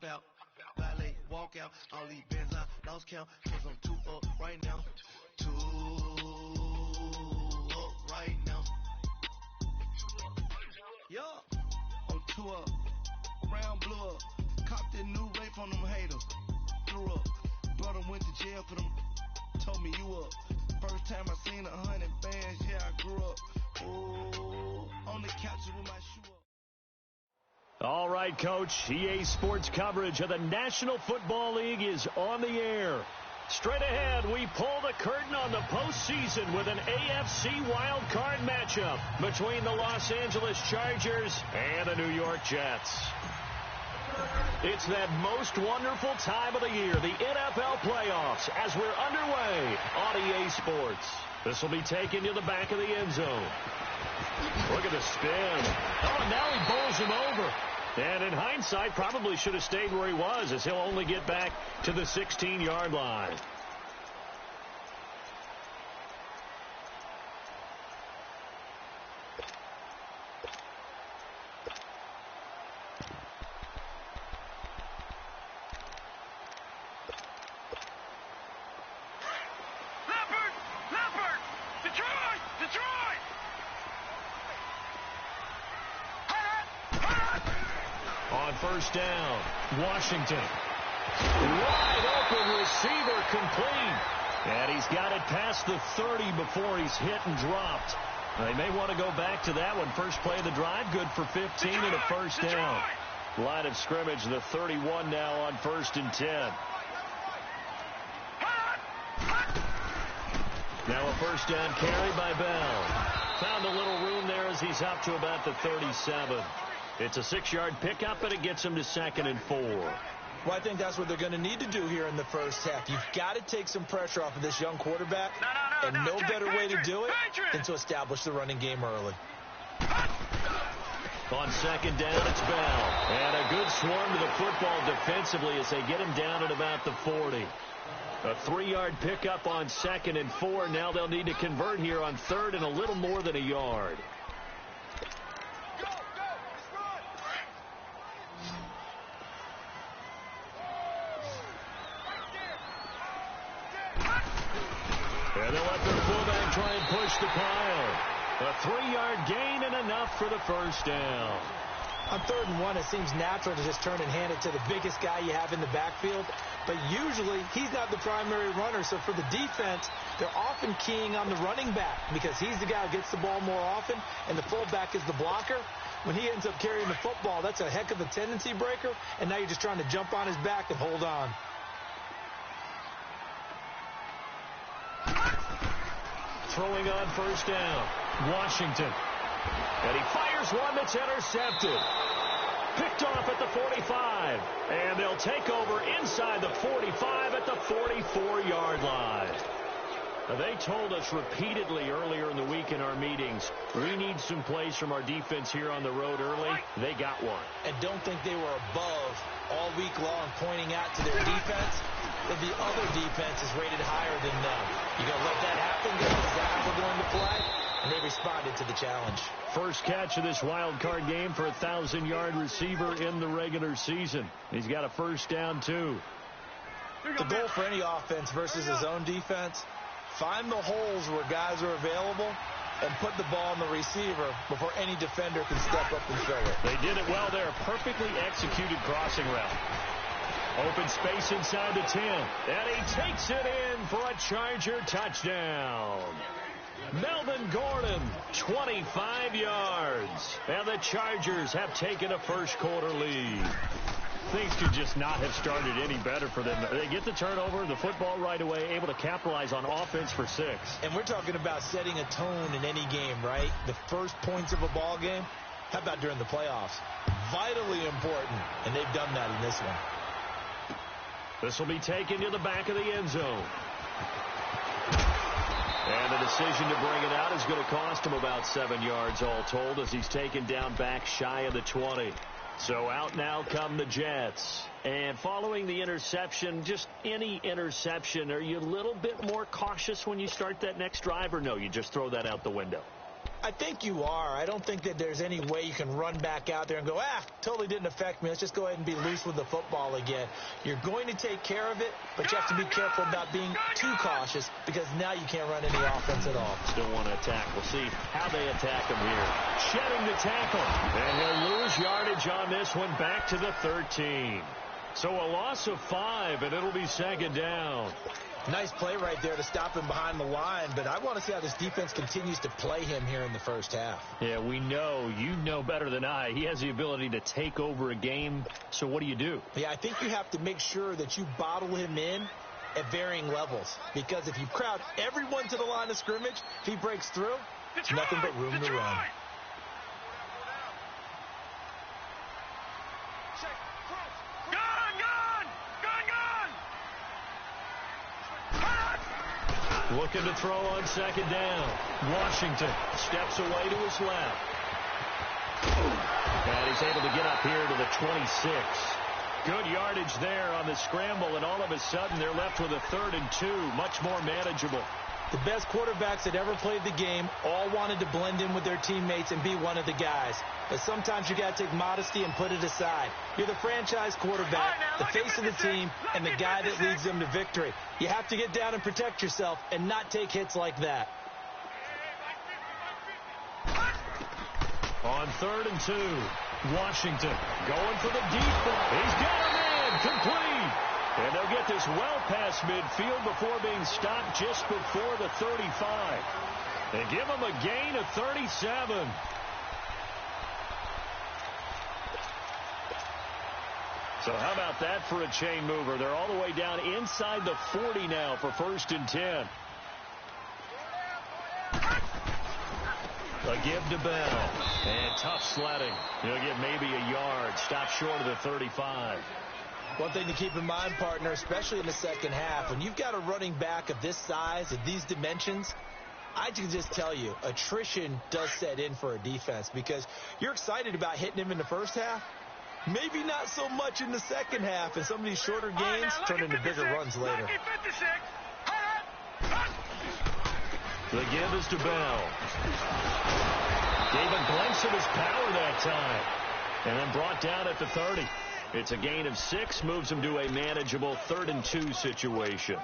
hop out, valet, walk out. All these bands I lost count, cause I'm 2 up right now. 2 up right now. Yeah, I'm 2 up, round blew up. Copped that new rape from them haters. Threw up, brother went to jail for them. Told me you up. First time I seen 100 bands, yeah, I grew up. Ooh, on the couch with my shoe up. All right, Coach. EA Sports coverage of the National Football League is on the air. Straight ahead, we pull the curtain on the postseason with an AFC wildcard matchup between the Los Angeles Chargers and the New York Jets. It's that most wonderful time of the year, the NFL playoffs, as we're underway on EA Sports. This will be taken to the back of the end zone. Look at the spin. Oh, and now he bowls him over. And in hindsight, probably should have stayed where he was, as he'll only get back to the 16-yard line. On first down, Washington. Wide open receiver complete. And he's got it past the 30 before he's hit and dropped. They may want to go back to that one. First play of the drive, good for 15 and a first down. Line of scrimmage, the 31 now on 1st and 10. Now a first down carry by Bell. Found a little room there as he's up to about the 37. It's a 6-yard pickup, and it gets him to 2nd and 4. Well, I think that's what they're going to need to do here in the first half. You've got to take some pressure off of this young quarterback, and no better way to do it than to establish the running game early. On 2nd down, it's Bell. And a good swarm to the football defensively as they get him down at about the 40. A 3-yard pickup on 2nd and 4. Now they'll need to convert here on 3rd and a little more than a yard. And they'll let their fullback try and push the pile. A 3-yard gain and enough for the first down. On 3rd and 1, it seems natural to just turn and hand it to the biggest guy you have in the backfield. But usually, he's not the primary runner. So for the defense, they're often keying on the running back because he's the guy who gets the ball more often, and the fullback is the blocker. When he ends up carrying the football, that's a heck of a tendency breaker, and now you're just trying to jump on his back and hold on. Throwing on first down, Washington. And he fires one that's intercepted. Picked off at the 45. And they'll take over inside the 45 at the 44-yard line. They told us repeatedly earlier in the week in our meetings, we need some plays from our defense here on the road early. They got one. And don't think they were above all week long pointing out to their defense that the other defense is rated higher than them. You going to let that happen, guys? Is that how we're going to play? And they responded to the challenge. First catch of this wild card game for a 1,000-yard receiver in the regular season. He's got a first down, too. The goal for any offense versus his own defense, find the holes where guys are available and put the ball on the receiver before any defender can step up and fill it. They did it well there. Perfectly executed crossing route. Open space inside the 10. And he takes it in for a Charger touchdown. Melvin Gordon, 25 yards. And the Chargers have taken a first-quarter lead. Things could just not have started any better for them. They get the turnover, the football right away, able to capitalize on offense for 6. And we're talking about setting a tone in any game, right? The first points of a ball game. How about during the playoffs? Vitally important, and they've done that in this one. This will be taken to the back of the end zone. And the decision to bring it out is going to cost him about 7 yards all told as he's taken down back shy of the 20. So out now come the Jets. And following the interception, just any interception, are you a little bit more cautious when you start that next drive, or no, you just throw that out the window? I think you are. I don't think that there's any way you can run back out there and go, totally didn't affect me. Let's just go ahead and be loose with the football again. You're going to take care of it, but you have to be careful about being too cautious because now you can't run any offense at all. Still want to attack. We'll see how they attack him here. Shedding the tackle. And he'll lose yardage on this one back to the 13. So a loss of 5, and it'll be second down. Nice play right there to stop him behind the line, but I want to see how this defense continues to play him here in the first half. Yeah, we know. You know better than I. He has the ability to take over a game, so what do? Yeah, I think you have to make sure that you bottle him in at varying levels, because if you crowd everyone to the line of scrimmage, if he breaks through, it's nothing but room to run. Looking to throw on second down. Washington steps away to his left. And he's able to get up here to the 26. Good yardage there on the scramble, and all of a sudden they're left with a 3rd and 2. Much more manageable. The best quarterbacks that ever played the game all wanted to blend in with their teammates and be one of the guys. But sometimes you got to take modesty and put it aside. You're the franchise quarterback, the face of the team, and the guy that leads them to victory. You have to get down and protect yourself and not take hits like that. On 3rd and 2, Washington going for the deep ball. He's got a man complete. And they'll get this well past midfield before being stopped just before the 35. They give him a gain of 37. So how about that for a chain mover? They're all the way down inside the 40 now for 1st and 10. A give to Bell. And tough sledding. He'll get maybe a yard. Stop short of the 35. One thing to keep in mind, partner, especially in the second half, when you've got a running back of this size, of these dimensions, I can just tell you, attrition does set in for a defense because you're excited about hitting him in the first half. Maybe not so much in the second half, and some of these shorter gains turn into bigger runs later. The give is to Bell. Gave a glimpse of his power that time. And then brought down at the 30. It's a gain of 6, moves him to a manageable 3rd and 2 situation.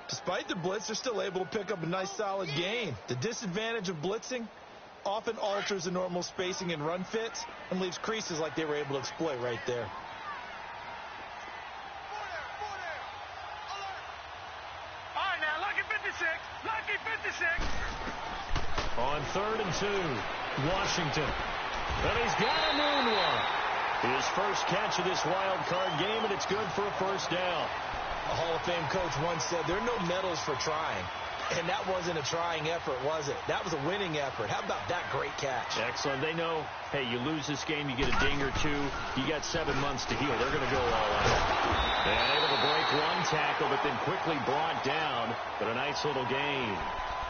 Despite the blitz, they're still able to pick up a nice solid gain. The disadvantage of blitzing often alters the normal spacing and run fits and leaves creases like they were able to exploit right there. All right, now, lucky 56. Lucky 56. On 3rd and 2, Washington. And he's got a moonwalk. His first catch of this wild card game, and it's good for a 1st down. A Hall of Fame coach once said, there are no medals for trying. And that wasn't a trying effort, was it? That was a winning effort. How about that great catch? Excellent. They know, hey, you lose this game, you get a ding or 2. You got 7 months to heal. They're going to go all out. And able to break one tackle, but then quickly brought down. But a nice little gain.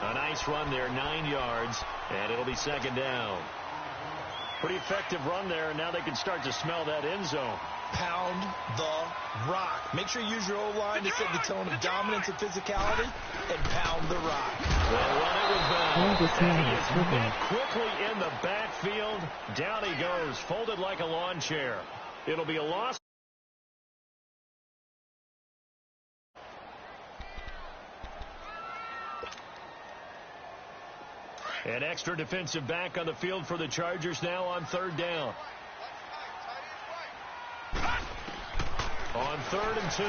A nice run there, 9 yards, and it'll be 2nd down. Pretty effective run there, and now they can start to smell that end zone. Pound the rock. Make sure you use your O-line to set the tone of dominance and physicality, and pound the rock. They'll run it with Bell. And he is met quickly in the backfield. Down he goes, folded like a lawn chair. It'll be a loss. An extra defensive back on the field for the Chargers now on 3rd down. On 3rd and 2,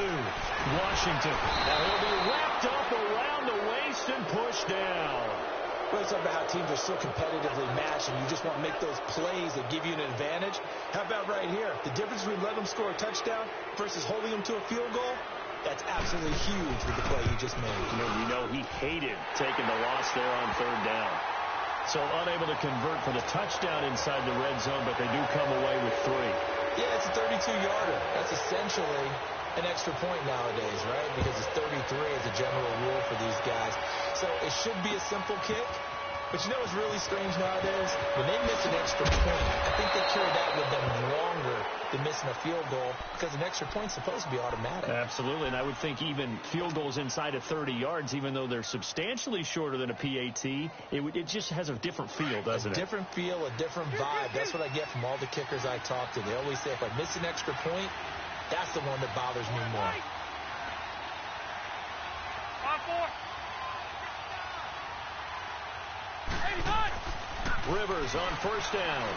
Washington. Now he'll be wrapped up around the waist and pushed down. Well, it's about how teams are so competitively matched, and you just want to make those plays that give you an advantage. How about right here? The difference between letting them score a touchdown versus holding them to a field goal, that's absolutely huge with the play he just made. You know he hated taking the loss there on 3rd down. So unable to convert for the touchdown inside the red zone, but they do come away with 3. Yeah, it's a 32-yarder. That's essentially an extra point nowadays, right? Because it's 33 as a general rule for these guys. So it should be a simple kick, But you know what's really strange nowadays? When they miss an extra point, I think they carry that with them longer than missing a field goal because an extra point's supposed to be automatic. Absolutely, and I would think even field goals inside of 30 yards, even though they're substantially shorter than a PAT, it just has a different feel, doesn't it? A different feel, a different vibe. That's what I get from all the kickers I talk to. They always say if I miss an extra point, that's the one that bothers me more. Rivers on first down.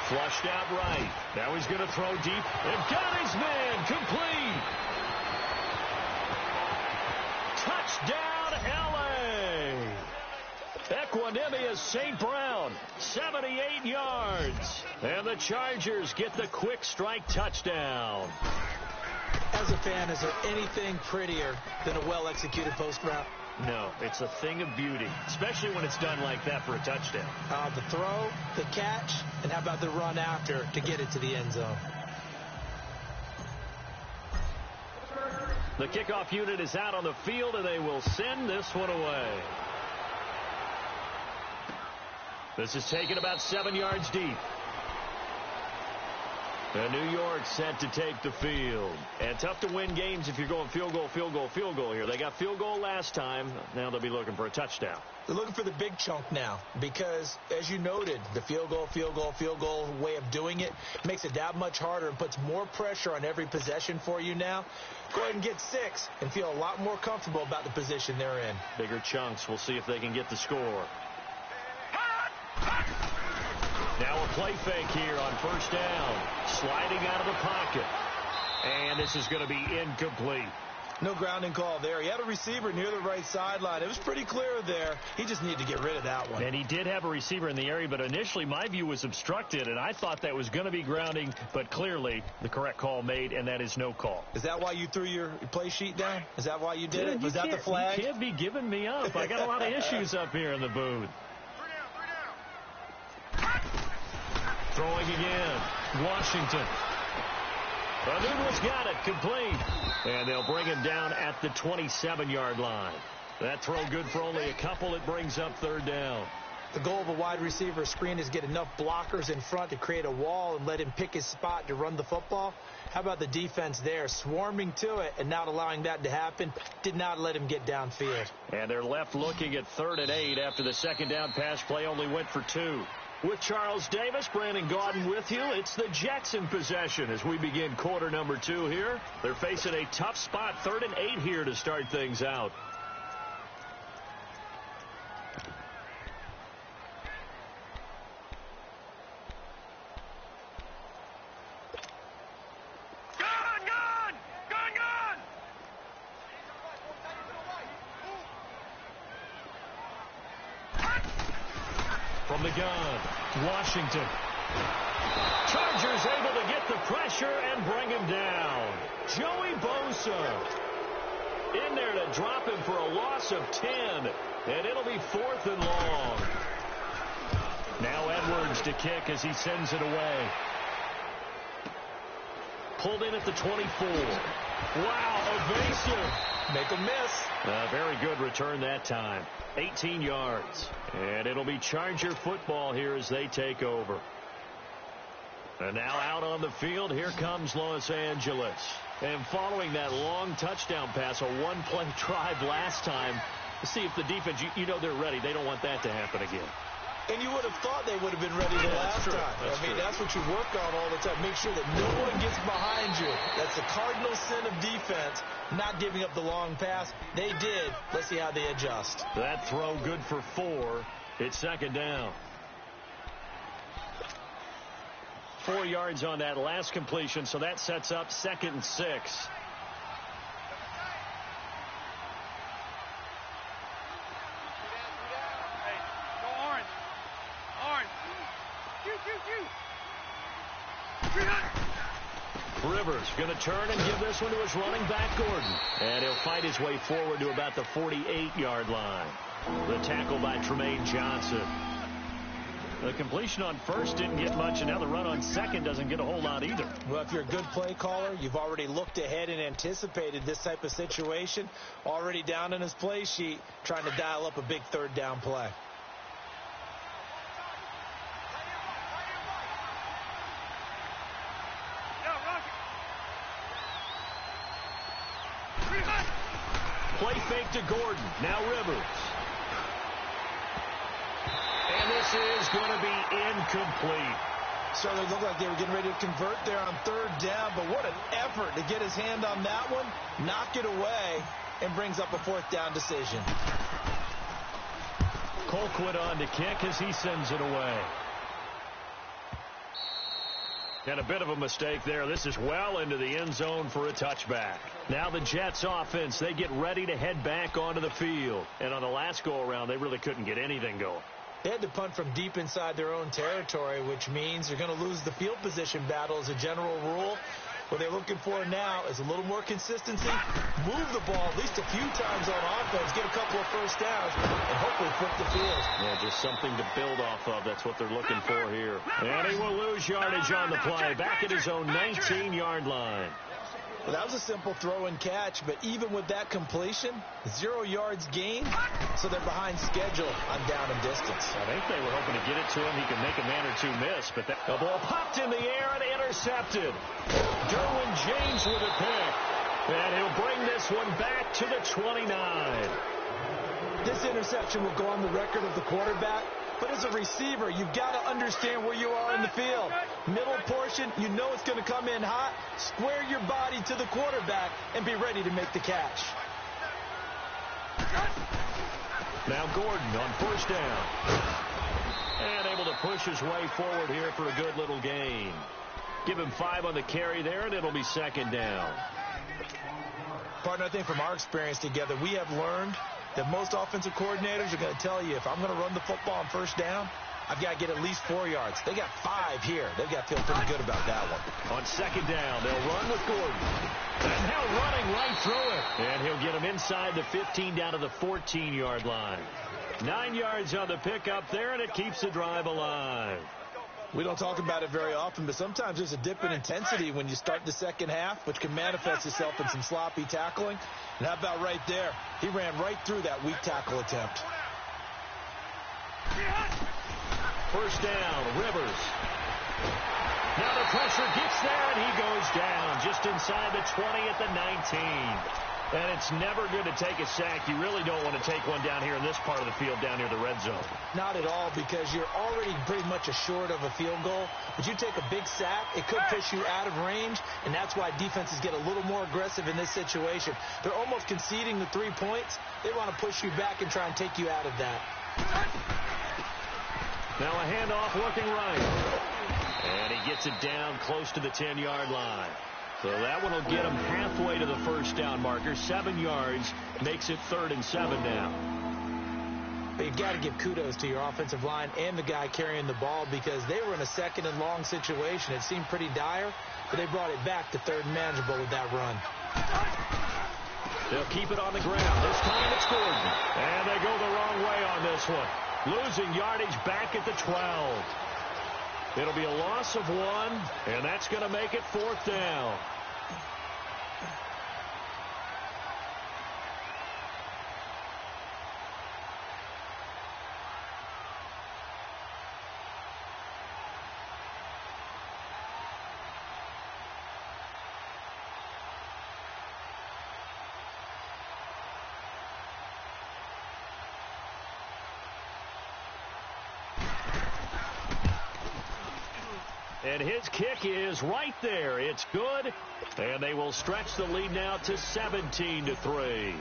Flushed out right. Now he's going to throw deep and got his man complete. Touchdown, L.A. Equanimous St. Brown, 78 yards. And the Chargers get the quick strike touchdown. As a fan, is there anything prettier than a well-executed post route? No, it's a thing of beauty, especially when it's done like that for a touchdown. The throw, the catch, and how about the run after to get it to the end zone? The kickoff unit is out on the field, and they will send this one away. This is taken about 7 yards deep. And New York set to take the field. And tough to win games if you're going field goal, field goal, field goal here. They got field goal last time. Now they'll be looking for a touchdown. They're looking for the big chunk now because, as you noted, the field goal way of doing it makes it that much harder and puts more pressure on every possession for you now. Go ahead and get 6 and feel a lot more comfortable about the position they're in. Bigger chunks. We'll see if they can get the score. Now a play fake here on first down. Sliding out of the pocket. And this is going to be incomplete. No grounding call there. He had a receiver near the right sideline. It was pretty clear there. He just needed to get rid of that one. And he did have a receiver in the area, but initially my view was obstructed, and I thought that was going to be grounding, but clearly the correct call made, and that is no call. Is that why you threw your play sheet down? Is that why you did it? Was that the flag? You can't be giving me up. I got a lot of issues up here in the booth. Throwing again. Washington. Anuno's got it. Complete. And they'll bring him down at the 27-yard line. That throw good for only a couple. It brings up third down. The goal of a wide receiver screen is get enough blockers in front to create a wall and let him pick his spot to run the football. How about the defense there, swarming to it and not allowing that to happen? Did not let him get downfield. And they're left looking at 3rd and 8 after the second down pass play only went for 2. With Charles Davis, Brandon Gaudin with you. It's the Jets in possession as we begin quarter number 2 here. They're facing a tough spot, 3rd and 8 here to start things out. From the gun, Washington. Chargers able to get the pressure and bring him down. Joey Bosa in there to drop him for a loss of 10. And it'll be 4th and long. Now Edwards to kick as he sends it away. Pulled in at the 24. Wow, evasive. Make a miss. A very good return that time. 18 yards. And it'll be Charger football here as they take over. And now out on the field, here comes Los Angeles. And following that long touchdown pass, a one-play drive last time, to see if the defense, you know they're ready. They don't want that to happen again. And you would have thought they would have been ready the last time. That's what you work on all the time. Make sure that no one gets behind you. That's the cardinal sin of defense, not giving up the long pass. They did. Let's see how they adjust. That throw good for 4. It's second down. 4 yards on that last completion, so that sets up 2nd and 6. Rivers going to turn and give this one to his running back, Gordon. And he'll fight his way forward to about the 48-yard line. The tackle by Tremaine Johnson. The completion on first didn't get much, and now the run on second doesn't get a whole lot either. Well, if you're a good play caller, you've already looked ahead and anticipated this type of situation. Already down in his play sheet, trying to dial up a big third down play. Play fake to Gordon. Now Rivers. And this is going to be incomplete. So they looked like they were getting ready to convert there on third down, but what an effort to get his hand on that one, knock it away, and brings up a fourth down decision. Colquitt on to kick as he sends it away. And a bit of a mistake there. This is well into the end zone for a touchback. Now the Jets offense, they get ready to head back onto the field. And on the last go-around, they really couldn't get anything going. They had to punt from deep inside their own territory, which means they're going to lose the field position battle as a general rule. What they're looking for now is a little more consistency, move the ball at least a few times on offense, get a couple of first downs, and hopefully flip the field. Yeah, just something to build off of. That's what they're looking for here. And he will lose yardage on the play, back at his own 19-yard line. Well, that was a simple throw and catch, but even with that completion, 0 yards gained, so they're behind schedule on down and distance. I think they were hoping to get it to him. He could make a man or two miss, but the ball popped in the air and intercepted. Derwin James with a pick, and he'll bring this one back to the 29. This interception will go on the record of the quarterback, but as a receiver, you've got to understand where you are in the field. Middle portion, you know it's going to come in hot. Square your body to the quarterback and be ready to make the catch. Now Gordon on first down. And able to push his way forward here for a good little gain. Give him 5 on the carry there, and it'll be second down. Partner, I think from our experience together, we have learned that most offensive coordinators are going to tell you, if I'm going to run the football on first down, I've got to get at least 4 yards. They got 5 here. They've got to feel pretty good about that one. On second down, they'll run with Gordon. And now running right through it. And he'll get him inside the 15 down to the 14-yard line. 9 yards on the pickup there, and it keeps the drive alive. We don't talk about it very often, but sometimes there's a dip in intensity when you start the second half, which can manifest itself in some sloppy tackling. And how about right there? He ran right through that weak tackle attempt. First down, Rivers. Now the pressure gets there, and he goes down just inside the 20 at the 19. And it's never good to take a sack. You really don't want to take one down here in this part of the field, down near the red zone. Not at all, because you're already pretty much assured of a field goal. But you take a big sack, it could push you out of range, and that's why defenses get a little more aggressive in this situation. They're almost conceding the 3 points. They want to push you back and try and take you out of that. Now a handoff looking right. And he gets it down close to the 10-yard line. So that one will get him halfway to the first down marker. 7 yards makes it 3rd and 7 now. But you've got to give kudos to your offensive line and the guy carrying the ball, because they were in a second and long situation. It seemed pretty dire, but they brought it back to 3rd and manageable with that run. They'll keep it on the ground. This time it's Gordon. And they go the wrong way on this one. Losing yardage back at the 12. It'll be a loss of 1, and that's going to make it 4th down. And his kick is right there. It's good. And they will stretch the lead now to 17-3.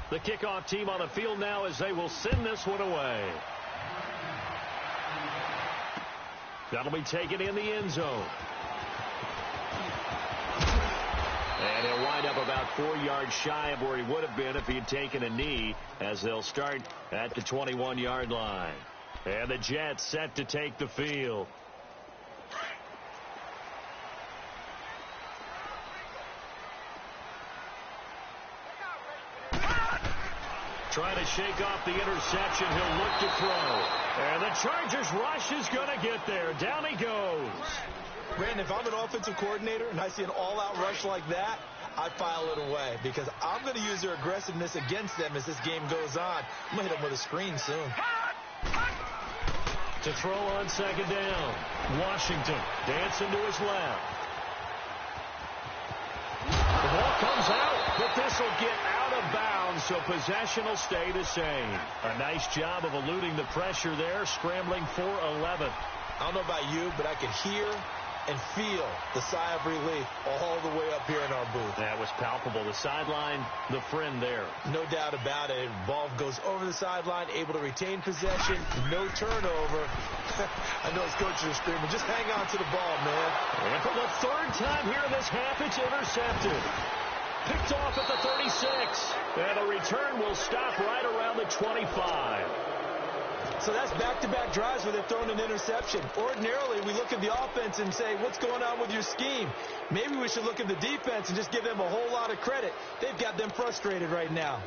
The kickoff team on the field now as they will send this one away. That'll be taken in the end zone. And he'll wind up about 4 yards shy of where he would have been if he had taken a knee, as they'll start at the 21-yard line. And the Jets set to take the field. Trying to shake off the interception. He'll look to throw. And the Chargers rush is going to get there. Down he goes. Brandon, if I'm an offensive coordinator and I see an all-out rush like that, I file it away because I'm going to use their aggressiveness against them as this game goes on. I'm going to hit them with a screen soon. To throw on second down. Washington dancing to his left. The ball comes out, but this will get out of bounds, so possession will stay the same. A nice job of eluding the pressure there, scrambling for 11. I don't know about you, but I could hear and feel the sigh of relief all the way up here in our booth. That was palpable. The sideline, the friend there. No doubt about it. Ball goes over the sideline, able to retain possession, no turnover. I know his coaches are screaming, just hang on to the ball, man. And for the third time here in this half, it's intercepted. Picked off at the 36. And a return will stop right around the 25. So that's back-to-back drives where they're throwing an interception. Ordinarily, we look at the offense and say, what's going on with your scheme? Maybe we should look at the defense and just give them a whole lot of credit. They've got them frustrated right now.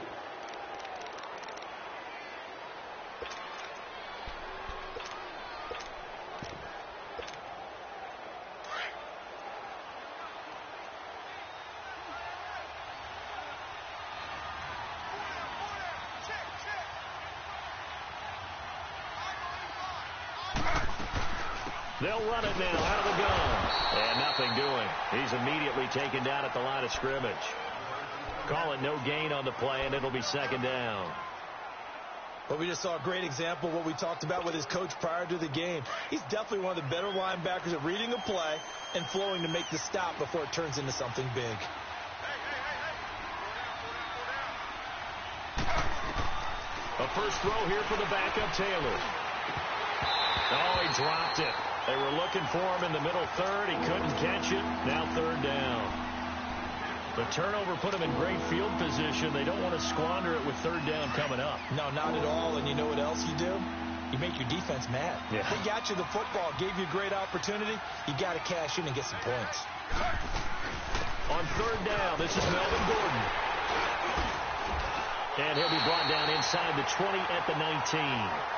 They'll run it now out of the gun. And nothing doing. He's immediately taken down at the line of scrimmage. Call it no gain on the play, and it'll be second down. Well, we just saw a great example of what we talked about with his coach prior to the game. He's definitely one of the better linebackers at reading a play and flowing to make the stop before it turns into something big. A first throw here for the backup, Taylor. Oh, he dropped it. They were looking for him in the middle third. He couldn't catch it. Now third down. The turnover put him in great field position. They don't want to squander it with third down coming up. No, not at all. And you know what else you do? You make your defense mad. Yeah. They got you the football, gave you a great opportunity. You got to cash in and get some points. On third down, this is Melvin Gordon. And he'll be brought down inside the 20 at the 19.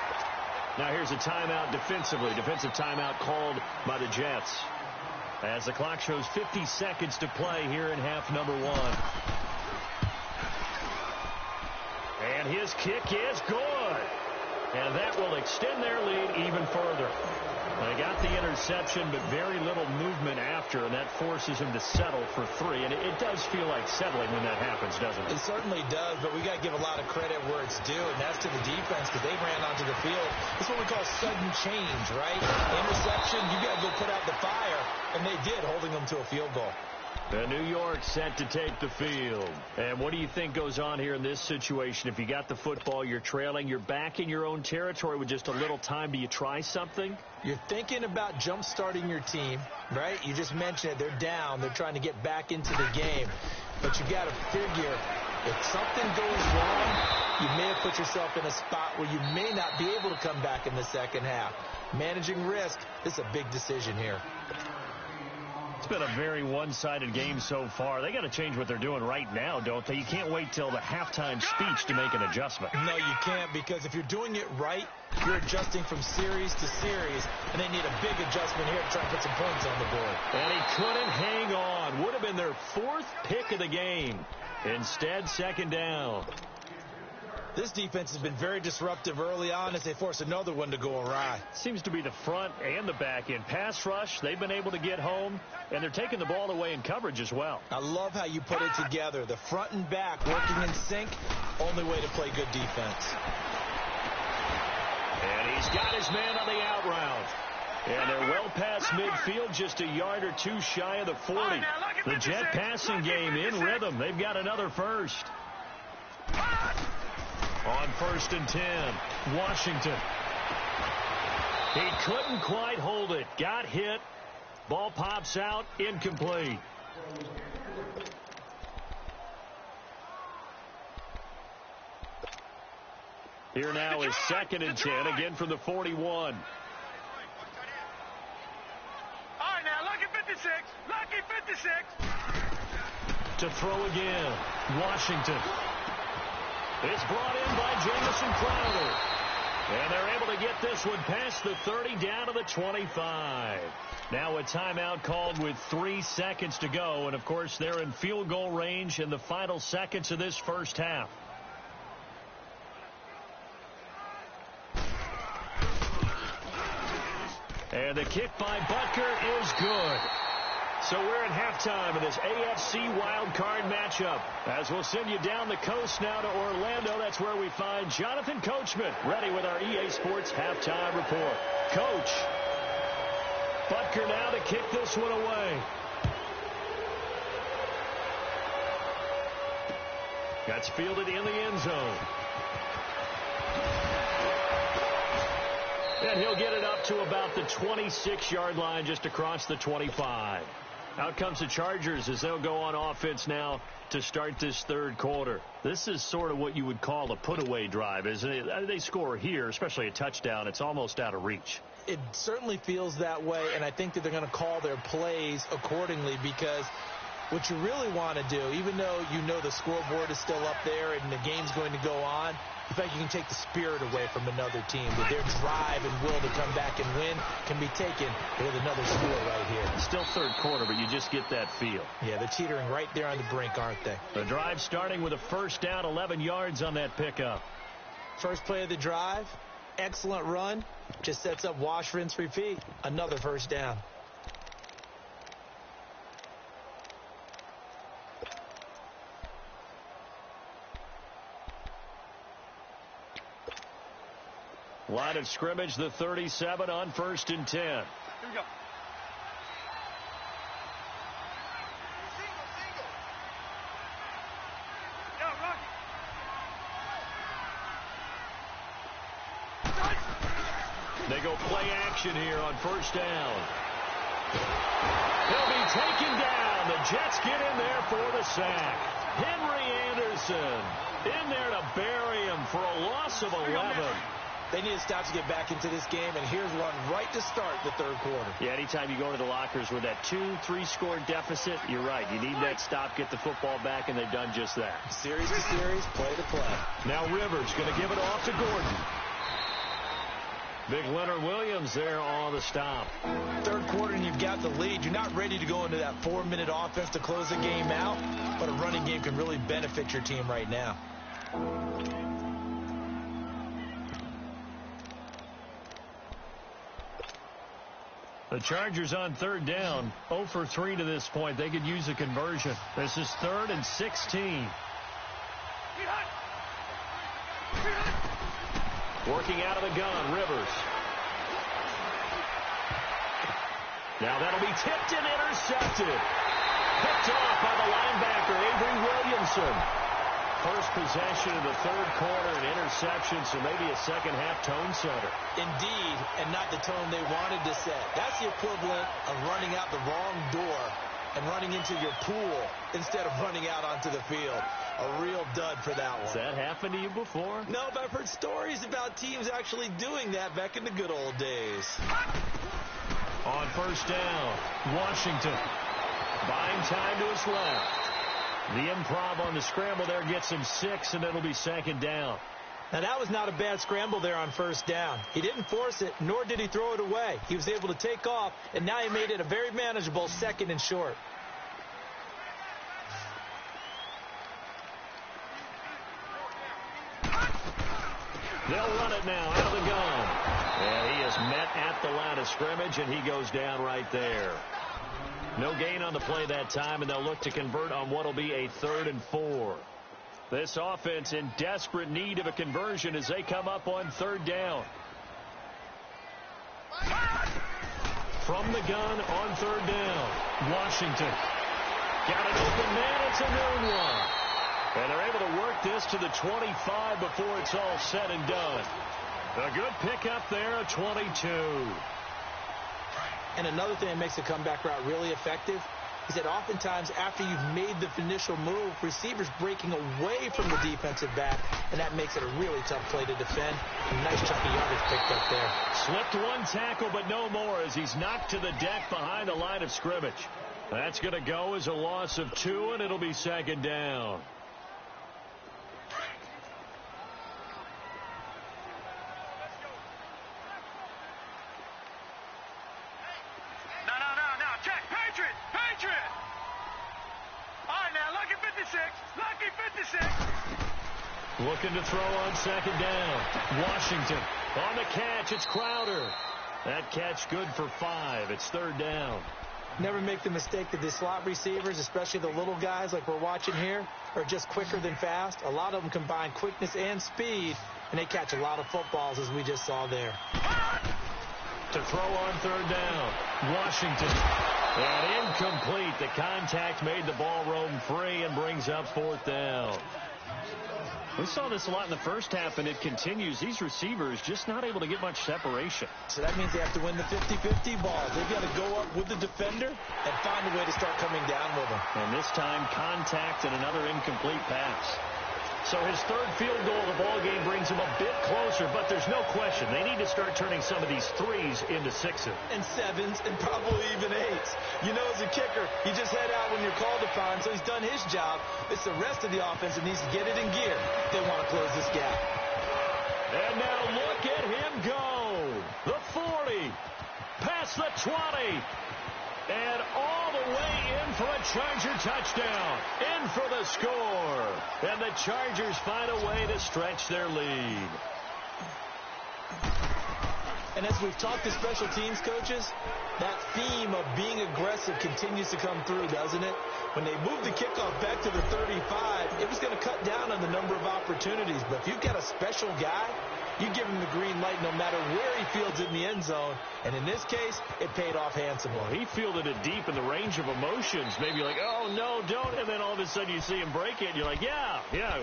Now here's a timeout defensively. Defensive timeout called by the Jets. As the clock shows 50 seconds to play here in half number one. And his kick is good. And that will extend their lead even further. They got the interception, but very little movement after, and that forces him to settle for three. And it does feel like settling when that happens, doesn't it? It certainly does, but we got to give a lot of credit where it's due, and that's to the defense because they ran onto the field. It's what we call sudden change, right? Interception, you got to go put out the fire, and they did, holding them to a field goal. The New York set to take the field. And what do you think goes on here in this situation? If you got the football, you're trailing, you're back in your own territory with just a little time. Do you try something? You're thinking about jump-starting your team, right? You just mentioned it. They're down. They're trying to get back into the game. But you got to figure if something goes wrong, you may have put yourself in a spot where you may not be able to come back in the second half. Managing risk, this is a big decision here. It's been a very one-sided game so far. They got to change what they're doing right now, don't they? You can't wait till the halftime speech to make an adjustment. No, you can't, because if you're doing it right, you're adjusting from series to series, and they need a big adjustment here to try and put some points on the board. And he couldn't hang on. Would have been their fourth pick of the game. Instead, second down. This defense has been very disruptive early on as they force another one to go awry. Seems to be the front and the back end. Pass rush, they've been able to get home, and they're taking the ball away in coverage as well. I love how you put it together. The front and back working in sync, only way to play good defense. And he's got his man on the out route. And they're well past midfield, just a yard or two shy of the 40. The Jet passing game in rhythm. They've got another first. On 1st and 10, Washington. He couldn't quite hold it. Got hit. Ball pops out. Incomplete. Here now is 2nd and 10, again from the 41. All right, now, lucky 56. Lucky 56. To throw again, Washington. It's brought in by Jamison Crowder. And they're able to get this one past the 30 down to the 25. Now a timeout called with 3 seconds to go. And, of course, they're in field goal range in the final seconds of this first half. And the kick by Butker is good. So we're at halftime of this AFC wildcard matchup. As we'll send you down the coast now to Orlando. That's where we find Jonathan Coachman ready with our EA Sports halftime report. Coach, Butker now to kick this one away. That's fielded in the end zone. And he'll get it up to about the 26-yard line, just across the 25. Out comes the Chargers as they'll go on offense now to start this third quarter. This is sort of what you would call a put-away drive, isn't it? They score here, especially a touchdown. It's almost out of reach. It certainly feels that way, and I think that they're going to call their plays accordingly, because what you really want to do, even though you know the scoreboard is still up there and the game's going to go on, in fact, you can take the spirit away from another team. That their drive and will to come back and win can be taken with another score right here. Still third quarter, but you just get that feel. Yeah, they're teetering right there on the brink, aren't they? The drive starting with a first down, 11 yards on that pickup. First play of the drive, excellent run. Just sets up wash, rinse, repeat. Another first down. Line of scrimmage, the 37 on 1st and 10. Here we go. Yeah, Rocky. They go play action here on 1st down. He'll be taken down. The Jets get in there for the sack. Henry Anderson in there to bury him for a loss of 11. They need to stop to get back into this game, and here's one right to start the third quarter. Yeah, anytime you go to the lockers with that 2-3 score deficit, you're right. You need that stop, get the football back, and they've done just that. Series to series, play to play. Now Rivers going to give it off to Gordon. Big Leonard Williams there on the stop. Third quarter, and you've got the lead. You're not ready to go into that 4-minute offense to close the game out, but a running game can really benefit your team right now. The Chargers on 3rd down, 0 for 3 to this point. They could use a conversion. This is 3rd and 16. Working out of the gun, Rivers. Now that'll be tipped and intercepted. Picked off by the linebacker, Avery Williamson. First possession of the third quarter, an interception, so maybe a second-half tone setter. Indeed, and not the tone they wanted to set. That's the equivalent of running out the wrong door and running into your pool instead of running out onto the field. A real dud for that one. Has that happened to you before? No, but I've heard stories about teams actually doing that back in the good old days. On 1st down, Washington buying time to his left. The improv on the scramble there gets him 6, and it'll be 2nd down. Now, that was not a bad scramble there on 1st down. He didn't force it, nor did he throw it away. He was able to take off, and now he made it a very manageable 2nd and short. They'll run it now out of the gun. And he is met at the line of scrimmage, and he goes down right there. No gain on the play that time, and they'll look to convert on what will be a 3rd and 4. This offense in desperate need of a conversion as they come up on 3rd down. From the gun on 3rd down, Washington. Got an open man. It's a noon one. And they're able to work this to the 25 before it's all said and done. A good pickup there, a 22. And another thing that makes the comeback route really effective is that oftentimes after you've made the initial move, receivers breaking away from the defensive back, and that makes it a really tough play to defend. A nice chunk of yardage picked up there. Slipped one tackle, but no more as he's knocked to the deck behind the line of scrimmage. That's going to go as a loss of 2, and it'll be 2nd down. Looking to throw on second down. Washington on the catch. It's Crowder. That catch good for 5. It's third down. Never make the mistake that the slot receivers, especially the little guys like we're watching here, are just quicker than fast. A lot of them combine quickness and speed, and they catch a lot of footballs, as we just saw there. To throw on third down. Washington. And incomplete. The contact made the ball roam free and brings up fourth down. We saw this a lot in the first half, and it continues. These receivers just not able to get much separation. So that means they have to win the 50-50 balls. They've got to go up with the defender and find a way to start coming down with them. And this time, contact and another incomplete pass. So his third field goal of the ball game brings him a bit closer, but there's no question they need to start turning some of these threes into sixes. And sevens and probably even eights. You know, as a kicker, you just head out when you're called upon, so he's done his job. It's the rest of the offense that needs to get it in gear if they want to close this gap. And now look at him go. The 40, past the 20, and all the way in for a Charger touchdown. In for the score. And the Chargers find a way to stretch their lead. And as we've talked to special teams coaches, that theme of being aggressive continues to come through, doesn't it? When they moved the kickoff back to the 35, it was going to cut down on the number of opportunities. But if you've got a special guy, you give him the green light no matter where he fields it in the end zone. And in this case, it paid off handsomely. Well, he fielded it deep in the range of emotions. Maybe like, oh, no, don't. And then all of a sudden you see him break it. And you're like, yeah,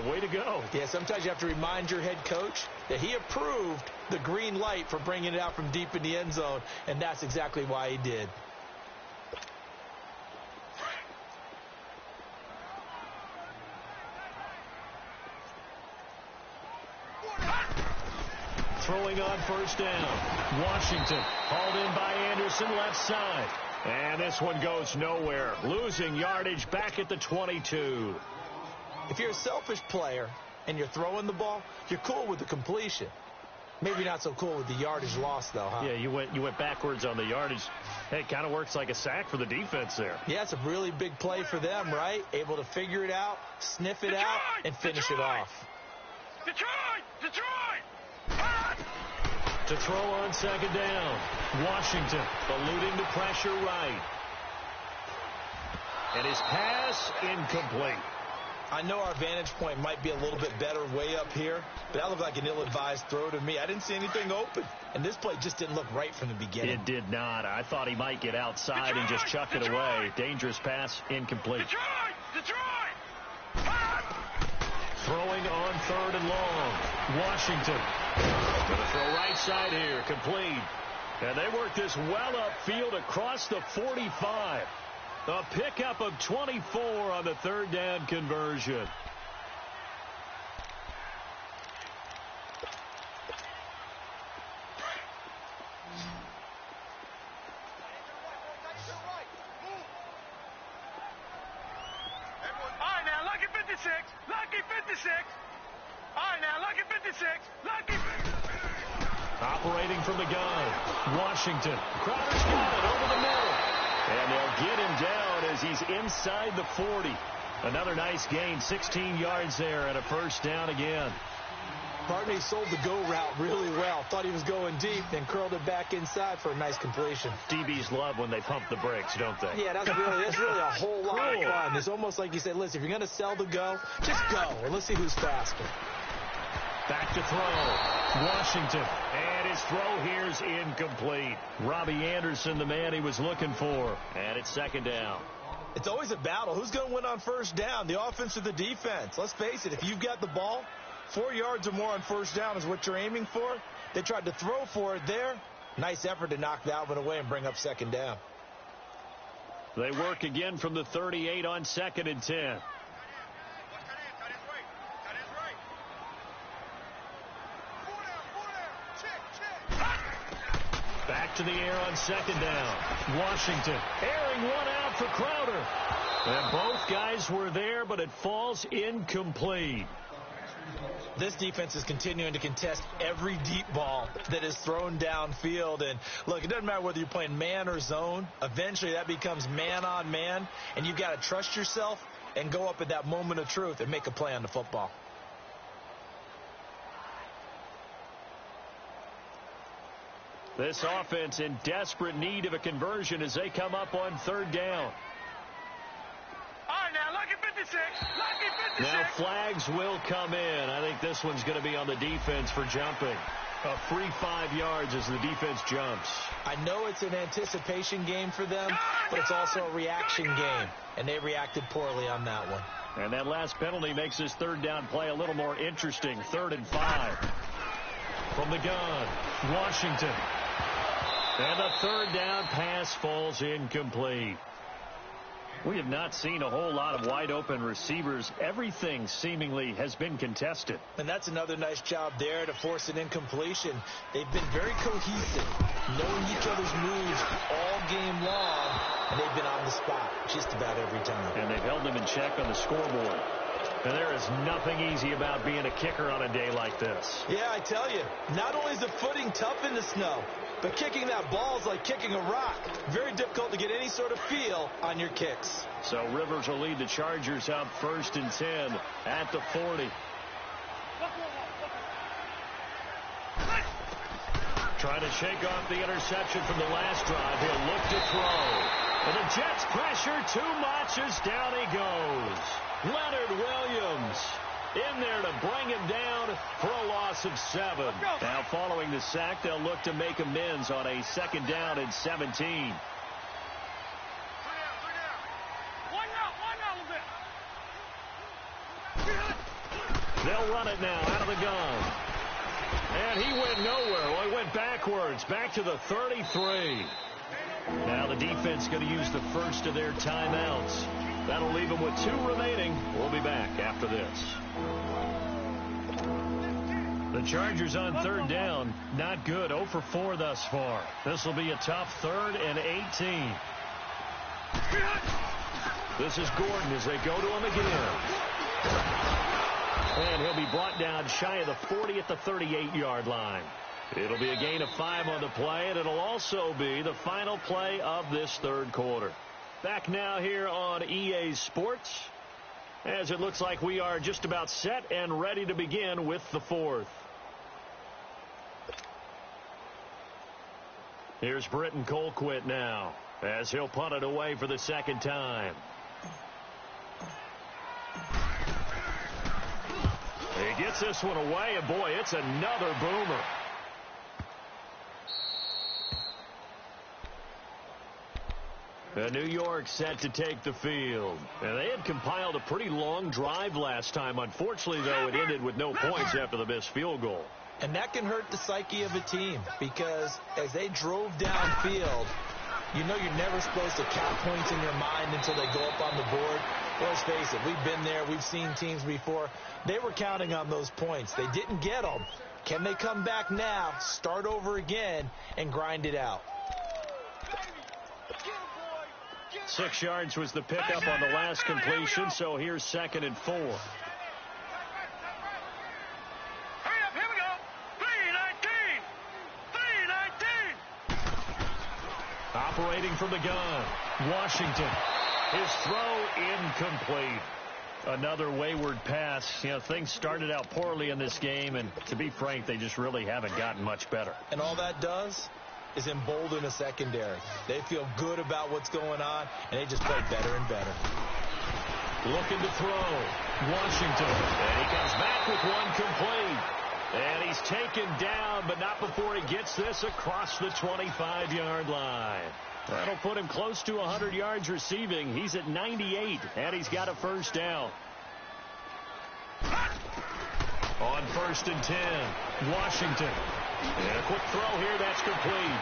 way to go. Yeah, sometimes you have to remind your head coach that he approved the green light for bringing it out from deep in the end zone. And that's exactly why he did. Throwing on first down. Washington hauled in by Anderson, left side. And this one goes nowhere. Losing yardage back at the 22. If you're a selfish player and you're throwing the ball, you're cool with the completion. Maybe not so cool with the yardage loss, though, huh? Yeah, you went backwards on the yardage. Hey, it kind of works like a sack for the defense there. Yeah, it's a really big play for them, right? Able to figure it out, sniff it out, and finish it off. Detroit! To throw on second down. Washington alluding to pressure right. And his pass incomplete. I know our vantage point might be a little bit better way up here, but that looked like an ill-advised throw to me. I didn't see anything open. And this play just didn't look right from the beginning. It did not. I thought he might get outside and just chuck it away. Dangerous pass, incomplete. Detroit! Throwing on third and long. Washington. Going to throw right side here. Complete. And they work this well upfield across the 45. A pickup of 24 on the third down conversion. Lucky 56. All right, now, lucky 56. Lucky. Operating from the gun. Washington. Crowder's got it over the middle. And they'll get him down as he's inside the 40. Another nice gain, 16 yards there and a first down again. Barney sold the go route really well. Thought he was going deep, then curled it back inside for a nice completion. DBs love when they pump the brakes, don't they? Yeah, that's really a whole lot of fun. It's almost like you said, listen, if you're going to sell the go, just go, and let's see who's faster. Back to throw. Washington. And his throw here's incomplete. Robbie Anderson, the man he was looking for. And it's second down. It's always a battle. Who's going to win on first down, the offense or the defense? Let's face it, if you've got the ball, 4 yards or more on first down is what you're aiming for. They tried to throw for it there. Nice effort to knock that one away and bring up second down. They work again from the 38 on second and 10. Back to the air on second down. Washington airing one out for Crowder. And both guys were there, but it falls incomplete. This defense is continuing to contest every deep ball that is thrown downfield. And, look, it doesn't matter whether you're playing man or zone. Eventually that becomes man on man, and you've got to trust yourself and go up at that moment of truth and make a play on the football. This offense in desperate need of a conversion as they come up on third down. All right, now, lucky 56. Lucky 56. Now flags will come in. I think this one's going to be on the defense for jumping. A free 5 yards as the defense jumps. I know it's an anticipation game for them, but it's also a reaction game, and they reacted poorly on that one. And that last penalty makes this third down play a little more interesting. 3rd and 5. From the gun, Washington. And the third down pass falls incomplete. We have not seen a whole lot of wide-open receivers. Everything seemingly has been contested. And that's another nice job there to force an incompletion. They've been very cohesive, knowing each other's moves all game long, and they've been on the spot just about every time. And they've held them in check on the scoreboard. And there is nothing easy about being a kicker on a day like this. Yeah, I tell you, not only is the footing tough in the snow, but kicking that ball is like kicking a rock. Very difficult to get any sort of feel on your kicks. So Rivers will lead the Chargers up 1st and 10 at the 40. Trying to shake off the interception from the last drive. He'll look to throw. And the Jets pressure too much as down he goes. Leonard Williams in there to bring him down for a loss of 7. Now following the sack, they'll look to make amends on a 2nd down and 17. They'll run it now out of the gun. And he went nowhere. Well, he went backwards, back to the 33. Now the defense going to use the first of their timeouts. That'll leave them with 2 remaining. We'll be back after this. The Chargers on 3rd down. Not good. 0 for 4 thus far. This will be a tough 3rd and 18. This is Gordon as they go to him again. And he'll be brought down shy of the 40 at the 38-yard line. It'll be a gain of 5 on the play, and it'll also be the final play of this 3rd quarter. Back now here on EA Sports, as it looks like we are just about set and ready to begin with the 4th. Here's Britton Colquitt now, as he'll punt it away for the 2nd time. He gets this one away, and boy, it's another boomer. New York set to take the field. And they had compiled a pretty long drive last time. Unfortunately, though, it ended with no points after the missed field goal. And that can hurt the psyche of a team because as they drove downfield, you know you're never supposed to count points in your mind until they go up on the board. Let's face it, we've been there. We've seen teams before. They were counting on those points. They didn't get them. Can they come back now, start over again, and grind it out? 6 yards was the pickup on the last completion, so here's 2nd and 4. Hurry up, here we go. 319. 319. Operating from the gun, Washington. His throw incomplete. Another wayward pass. You know, things started out poorly in this game, and to be frank, they just really haven't gotten much better. And all that does is embolden a secondary. They feel good about what's going on, and they just play better and better. Looking to throw. Washington. And he comes back with one complete. And he's taken down, but not before he gets this across the 25-yard line. That'll put him close to 100 yards receiving. He's at 98, and he's got a 1st down. On 1st and 10, Washington. And a quick throw here, that's complete.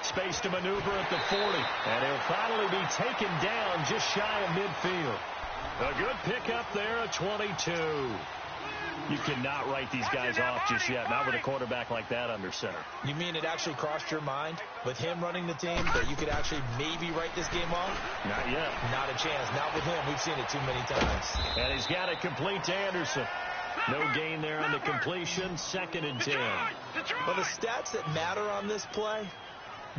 Space to maneuver at the 40. And he'll finally be taken down just shy of midfield. A good pickup there at 22. You cannot write these guys off just yet, not with a quarterback like that under center. You mean it actually crossed your mind with him running the team that you could actually maybe write this game off? Not yet. Not a chance. Not with him. We've seen it too many times. And he's got it complete to Anderson. No gain there on the completion. 2nd and 10. Well, the stats that matter on this play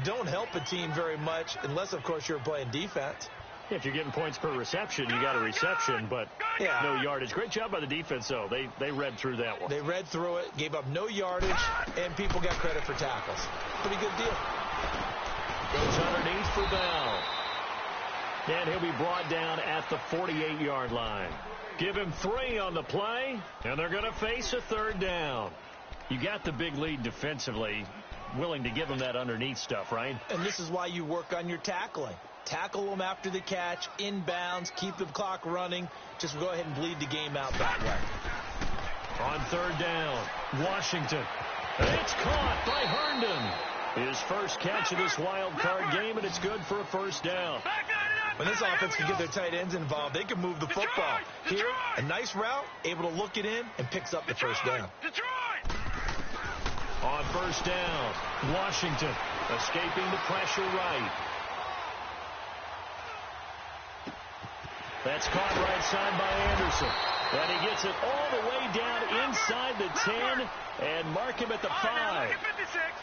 don't help a team very much unless, of course, you're playing defense. If you're getting points per reception, you got a reception, but no yardage. Great job by the defense, though. They read through that one. They read through it, gave up no yardage, and people got credit for tackles. Pretty good deal. Goes underneath for Bell. And he'll be brought down at the 48-yard line. Give him 3 on the play, and they're going to face a third down. You got the big lead defensively, willing to give him that underneath stuff, right? And this is why you work on your tackling. Tackle them after the catch, inbounds, keep the clock running. Just go ahead and bleed the game out that way. On third down, Washington. It's caught by Herndon. His first catch of this wild card game, and it's good for a first down. When this offense can get their tight ends involved, they can move the football. Here, a nice route, able to look it in, and picks up the first down. On first down, Washington escaping the pressure right. That's caught right side by Anderson. And he gets it all the way down inside the 10 and mark him at the 5.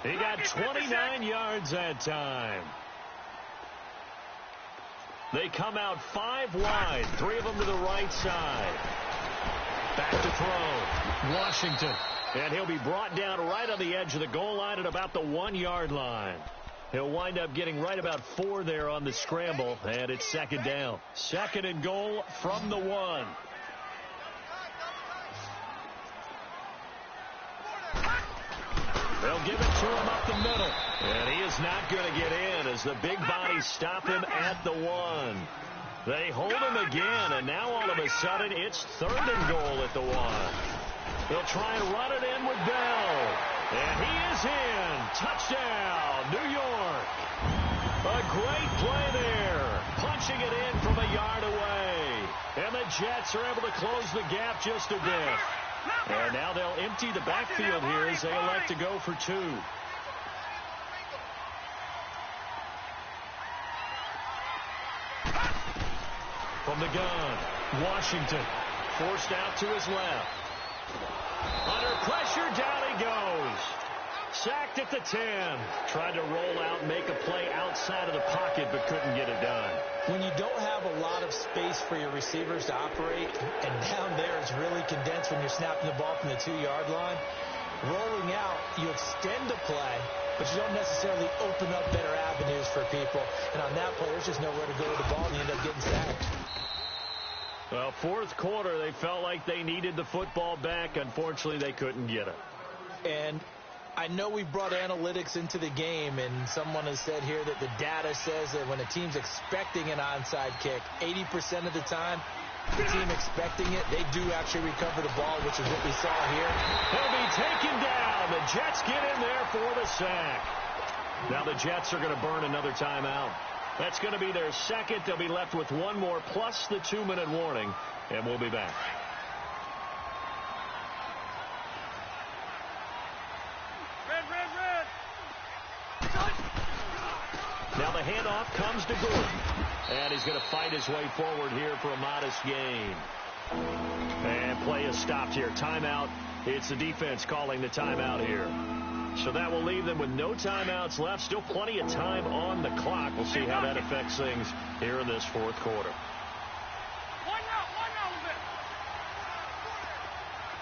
He got 29 yards that time. They come out 5 wide, 3 of them to the right side. Back to throw, Washington. And he'll be brought down right on the edge of the goal line at about the 1-yard line. He'll wind up getting right about 4 there on the scramble, and it's second down. Second and goal from the 1. They'll give it to him up the middle. And he is not going to get in as the big bodies stop him at the 1. They hold him again, and now all of a sudden it's third and goal at the 1. They'll try and run it in with Bell. And he is in. Touchdown, New York. A great play there. Punching it in from a yard away. And the Jets are able to close the gap just a bit. And now they'll empty the backfield here as they elect to go for 2. From the gun, Washington forced out to his left. Under pressure, down he goes. Sacked at the 10. Tried to roll out, make a play outside of the pocket, but couldn't get it done. When you don't have a lot of space for your receivers to operate, and down there it's really condensed when you're snapping the ball from the 2-yard line, rolling out, you extend the play, but you don't necessarily open up better avenues for people. And on that play, there's just nowhere to go with the ball, and you end up getting sacked. Well, fourth quarter, they felt like they needed the football back. Unfortunately, they couldn't get it. And I know we brought analytics into the game, and someone has said here that the data says that when a team's expecting an onside kick, 80% of the time, the team expecting it, they do actually recover the ball, which is what we saw here. He'll be taken down. The Jets get in there for the sack. Now the Jets are going to burn another timeout. That's going to be their second. They'll be left with 1 more plus the 2-minute warning, and we'll be back. Now the handoff comes to Gordon. And he's going to fight his way forward here for a modest gain. And play is stopped here. Timeout. It's the defense calling the timeout here. So that will leave them with no timeouts left. Still plenty of time on the clock. We'll see how that affects things here in this fourth quarter. One out a little bit.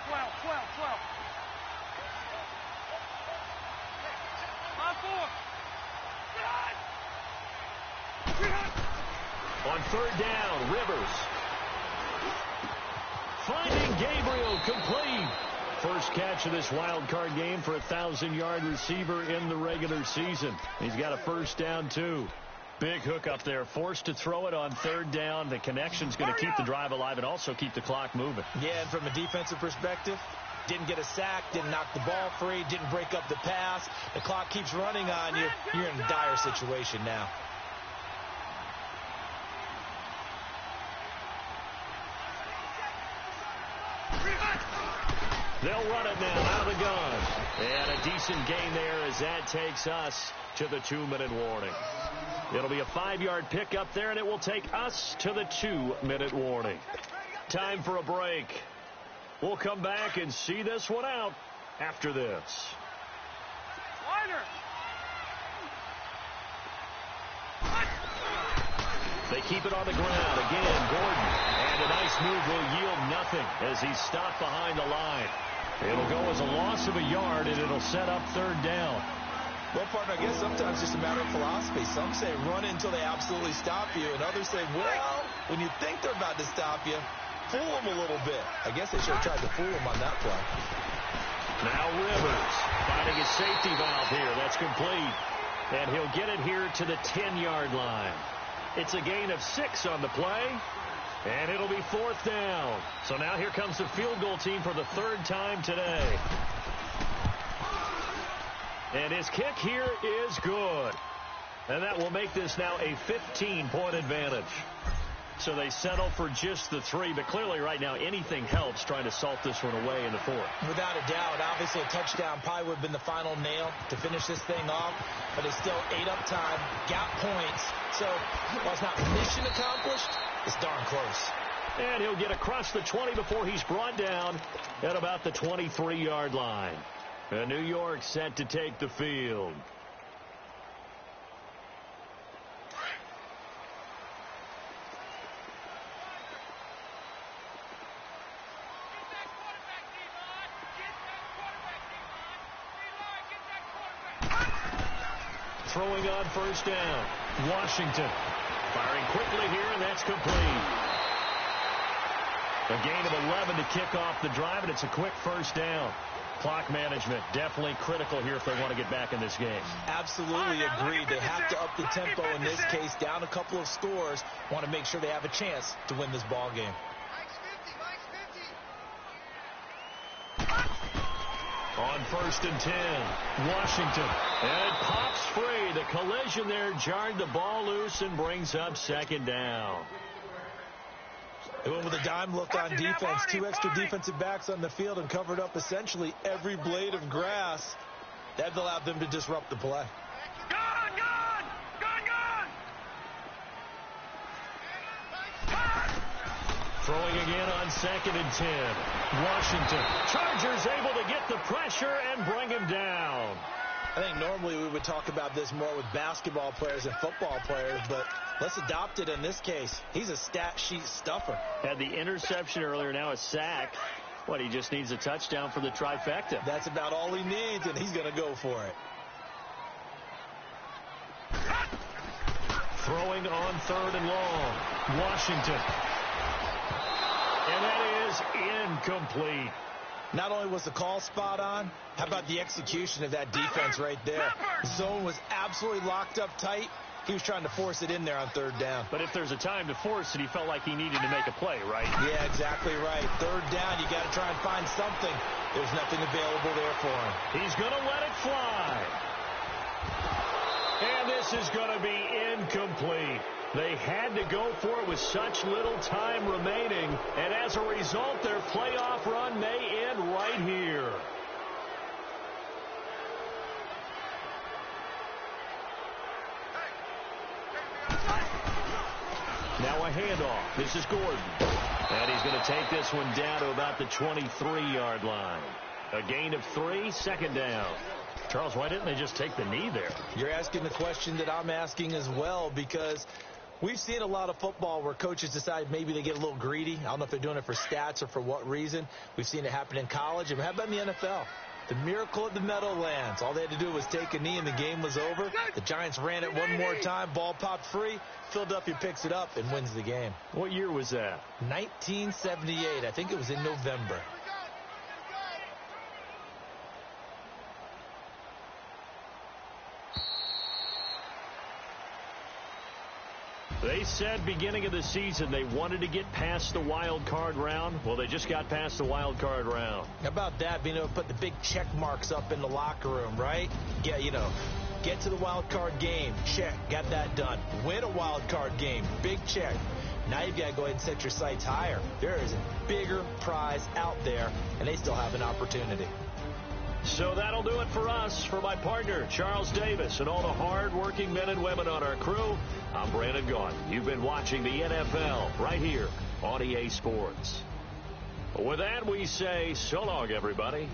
12. On third down, Rivers. Finding Gabriel complete. First catch of this wild card game for a 1,000-yard receiver in the regular season. He's got a first down, too. Big hook up there. Forced to throw it on third down. The connection's going to keep the drive alive and also keep the clock moving. Yeah, and from a defensive perspective, didn't get a sack, didn't knock the ball free, didn't break up the pass. The clock keeps running on you. You're in a dire situation now. They'll run it now out of the gun. And a decent gain there as that takes us to the 2-minute warning. It'll be a 5-yard pickup there, and it will take us to the 2-minute warning. Time for a break. We'll come back and see this one out after this. They keep it on the ground. Again, Gordon. And a nice move will yield nothing as he's stopped behind the line. It'll go as a loss of a yard, and it'll set up third down. Well, partner, I guess sometimes it's just a matter of philosophy. Some say run until they absolutely stop you, and others say, well, when you think they're about to stop you, fool them a little bit. I guess they should have tried to fool them on that play. Now Rivers finding his safety valve here. That's complete. And he'll get it here to the 10-yard line. It's a gain of 6 on the play. And it'll be fourth down. So now here comes the field goal team for the third time today. And his kick here is good. And that will make this now a 15-point advantage. So they settle for just the 3, but clearly right now anything helps trying to salt this one away in the fourth. Without a doubt, obviously a touchdown probably would have been the final nail to finish this thing off, but it's still ate up time, got points. So while it's not mission accomplished, it's darn close. And he'll get across the 20 before he's brought down at about the 23-yard line. And New York set to take the field. Throwing on first down. Washington firing quickly here, and that's complete. A gain of 11 to kick off the drive, and it's a quick first down. Clock management definitely critical here if they want to get back in this game. Absolutely agreed. They have to up the tempo in this case, down a couple of scores. Want to make sure they have a chance to win this ball game. On first and 10, Washington. And it pops free. The collision there jarred the ball loose and brings up second down. They went with a dime look on defense. 2 extra defensive backs on the field and covered up essentially every blade of grass. That allowed them to disrupt the play. Throwing again on second and 10. Washington. Chargers able to get the pressure and bring him down. I think normally we would talk about this more with basketball players and football players, but let's adopt it in this case. He's a stat sheet stuffer. Had the interception earlier, now a sack. What, he just needs a touchdown for the trifecta. That's about all he needs, and he's going to go for it. Throwing on third and long. Washington. And that is incomplete. Not only was the call spot on, how about the execution of that defense right there? Zone was absolutely locked up tight. He was trying to force it in there on third down. But if there's a time to force it, he felt like he needed to make a play, right? Yeah, exactly right. Third down, you got to try and find something. There's nothing available there for him. He's going to let it fly. And this is going to be incomplete. They had to go for it with such little time remaining, and as a result, their playoff run may end right here. Now a handoff. This is Gordon. And he's going to take this one down to about the 23-yard line. A gain of 3, second down. Charles, why didn't they just take the knee there? You're asking the question that I'm asking as well, because we've seen a lot of football where coaches decide maybe they get a little greedy. I don't know if they're doing it for stats or for what reason. We've seen it happen in college. And how about in the NFL? The miracle at the Meadowlands. All they had to do was take a knee and the game was over. The Giants ran it one more time. Ball popped free. Philadelphia picks it up and wins the game. What year was that? 1978. I think it was in November. They said beginning of the season they wanted to get past the wild card round. Well, they just got past the wild card round. How about that? Being able to put the big check marks up in the locker room, right? Yeah, you know, get to the wild card game. Check. Got that done. Win a wild card game. Big check. Now you've got to go ahead and set your sights higher. There is a bigger prize out there, and they still have an opportunity. So that'll do it for us. For my partner, Charles Davis, and all the hard-working men and women on our crew, I'm Brandon Gaudin. You've been watching the NFL right here on EA Sports. With that, we say so long, everybody.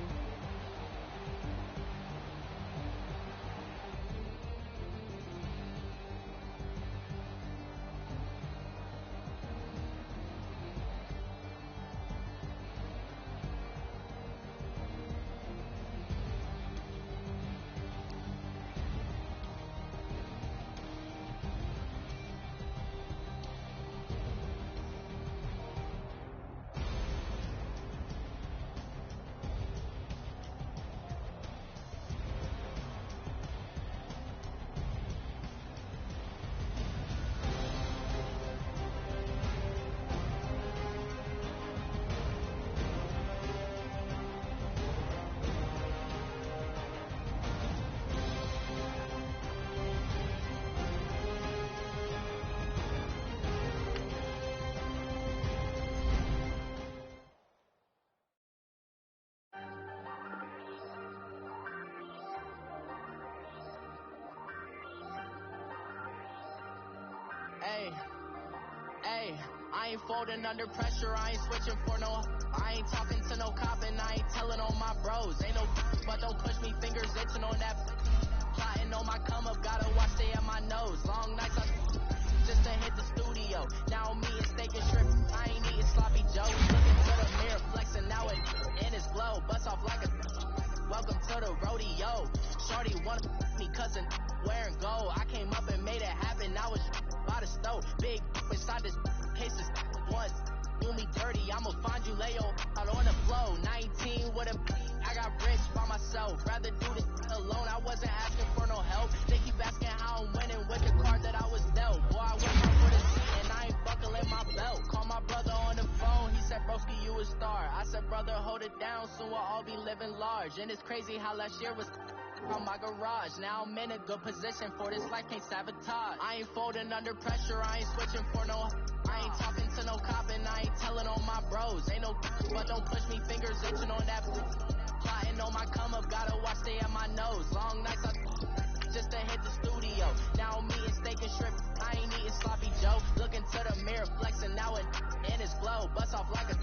Hey, I ain't folding under pressure, I ain't switching for no. I ain't talking to no cop and I ain't telling on my bros. Ain't no but don't push me, fingers itching on that. Plotting on my come up, gotta watch stay at my nose. Long nights just to hit the studio. Now I'm eating steak and shrimp, I ain't eating sloppy joe. Looking to the mirror, flexing now it in his glow. Bust off like a welcome to the rodeo. Shorty wanna me cousin wearing gold. I came up and made it happen, I was by the stove. Big inside this cases once. Do me dirty, I'ma find you Leo out on the flow. 19 with a I got rich by myself. Rather do this alone, I wasn't asking for no help. They keep asking how I'm winning with the card that I was dealt. Boy, I went out for the seat and I ain't buckling my belt. Call my brother on the phone, he said, broski, you a star. I said, brother, hold it down, soon we'll all be living large. And it's crazy how last year was on my garage. Now I'm in a good position for this life, can't sabotage. I ain't folding under pressure, I ain't switching for no. I ain't talking to no cop and I ain't telling on my bros. Ain't no but don't push me, fingers itching on that. Plotting on my come up, gotta watch stay at my nose. Long nights just to hit the studio. Now I'm eating steak and shrimp, I ain't eating sloppy joe. Looking to the mirror, flexing now it in his glow. Bust off like a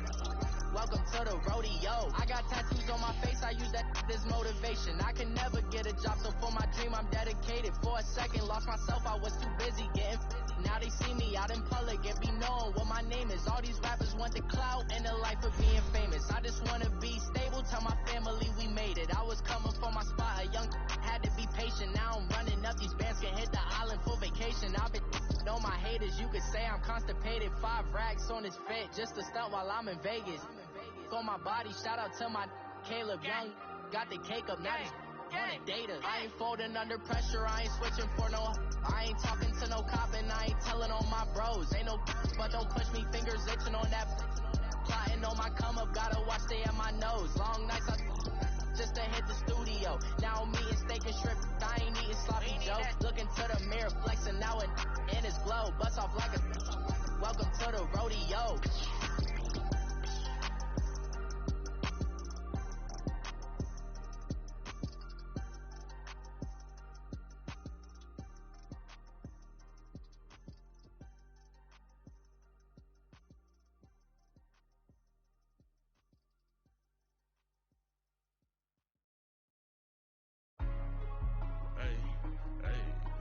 welcome to the rodeo. I got tattoos on my face, I use that as motivation. I can never get a job, so for my dream I'm dedicated. For a second, lost myself, I was too busy getting now they see me out in public and be knowing what my name is. All these rappers want the clout and the life of being famous. I just wanna be stable, tell my family we made it. I was coming for my spot, a young had to be patient. Now I'm running up, these bands can hit the island for vacation. I've been on my haters, you could say I'm constipated. 5 racks on his fit, just to stunt while I'm in Vegas. For my body, shout out to my Caleb Young. Got the cake up, now he's wanna date us. I ain't folding under pressure, I ain't switching for no. I ain't talking to no cop and I ain't telling on my bros. Ain't no but don't push me, fingers itching on that. Plotting on my come up, gotta watch stay at my nose. Long nights just to hit the studio. Now I'm eating steak and shrimp, I ain't eating sloppy joe. Looking to the mirror, flexing now it in his glow. Bust off like a welcome to the rodeo.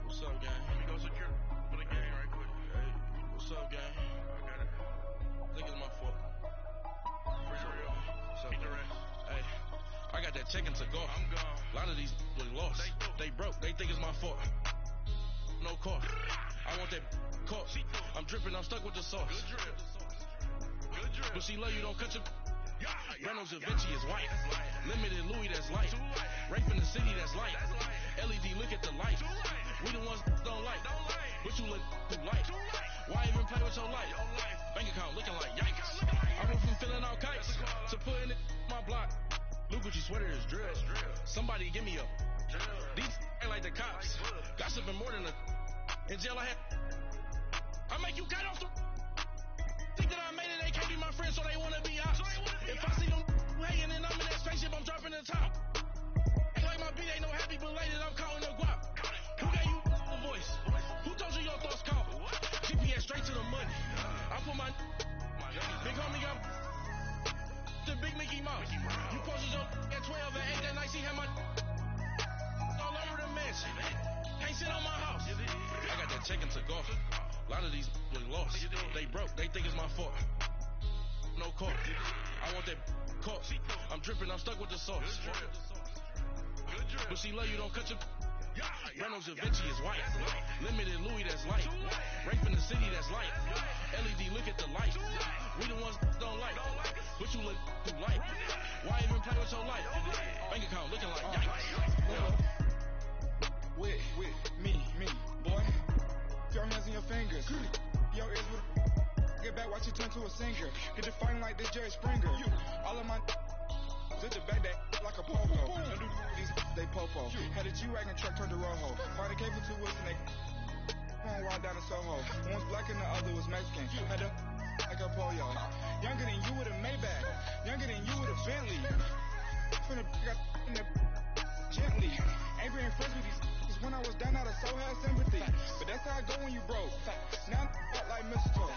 What's up, gang? Let me go secure for the game right quick. Hey, what's up, gang? I got it. I think it's my fault. For real. What's up, man? Hey, I got that chicken to go. I'm gone. A lot of these was lost. They broke. They think it's my fault. No car. I want that caught. I'm dripping. I'm stuck with the sauce. Good drip. Good drip. But she love you, don't cut your. Reynolds Da Vinci is white. Limited Louis, that's light. Rape in the city, that's light. LED, look at the light. We the ones don't like. But you look too light. Why even play with your life? Bank account looking like yikes. I went from filling out kites to putting it in my block. New Gucci sweater is drill. Somebody give me a. These ain't like the cops. Gossiping more than a. In jail I had. I make you cut off the. Think that I made it, they can't be my friends, so they wanna be ops. If I see them hating and I'm in that spaceship, I'm dropping the top. Ain't like my beat, ain't no happy belated, I'm calling the guap. Who gave you a voice? Who told you your thoughts count? GPS straight to the money. I put my big homie got the big Mickey Mouse. You posted your at 12 and 8 that night, she had my all over the mansion. Can't sit on my house. I got that chicken to go. A lot of these was lost. They broke. They think it's my fault. No car. I want that caught. I'm dripping. I'm stuck with the sauce. But she love you, don't cut your. Reynolds Da Vinci is white. Limited Louis, that's light. Rape in the city, that's light. LED, look at the light. We the ones don't like. But you look too light. Why even play with your life? Bank account looking like yikes. With me, boy. Your hands and your fingers. Your ears with get back, watch you turn to a singer. Get to fighting like this Jerry Springer. All of my did the back that like a popo. Don't do these they popo. Had a G-Wagon truck turned to Rojo. Find a cable 2 wheels and they on ride down in Soho. One was black and the other was Mexican. Had them like a pollo. Younger than you with a Maybach. Younger than you with a Bentley. From the got in the gently. Ain't been friends with these. When I was down, I so had sympathy. But that's how I go when you broke. Now I'm like mistletoe.